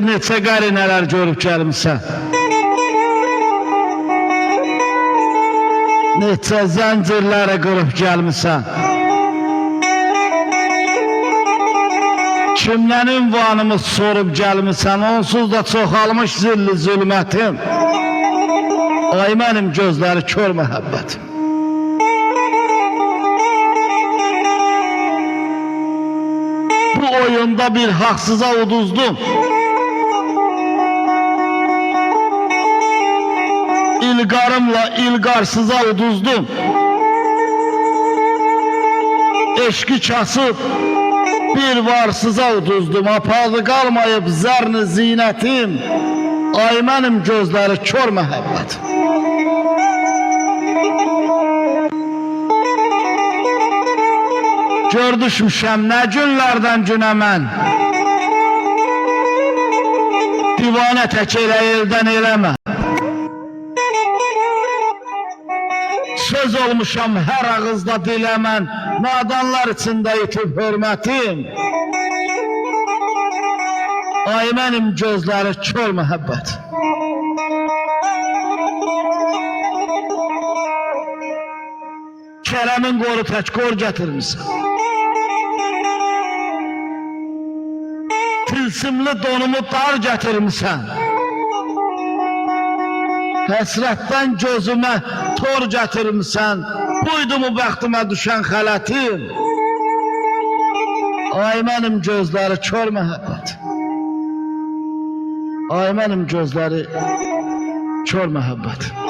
neçə qərinələr görüb gəlmişsən. Neçə zəncirləri qırıb gəlmişsən. Kimdən ünvanımı sorub gəlmişsən, onsuz da çoxalmış zilli zülmətim. Ay mənim gözləri kör məhəbbətim. Bu oyunda bir haqsıza uduzdum. İlgarımla ilgarsıza uduzdum. Eşki kasıb bir varsıza uduzdum. Apazı qalmayıb zərni zinətim. Ay mənim gözləri kör məhəbbətim. Gör düşmüşəm nə günlərdən günə mən. Divanə tək elə eldən eləmə. Söz olmuşam hər ağızda diləmən. Nadanlar içində itib hörmətim. Ay mənim gözləri kör məhəbbətim. Kərəmin qoru tək qor gətirmişsən. Tilsimli donumu dar gətirmişsən. Həsrətdən gözümə tor gətirmişsən. Buydu mu bəxtimə düşən xələtim. Ay mənim gözləri kör məhəbbətim. Ay mənim gözləri kör məhəbbətim.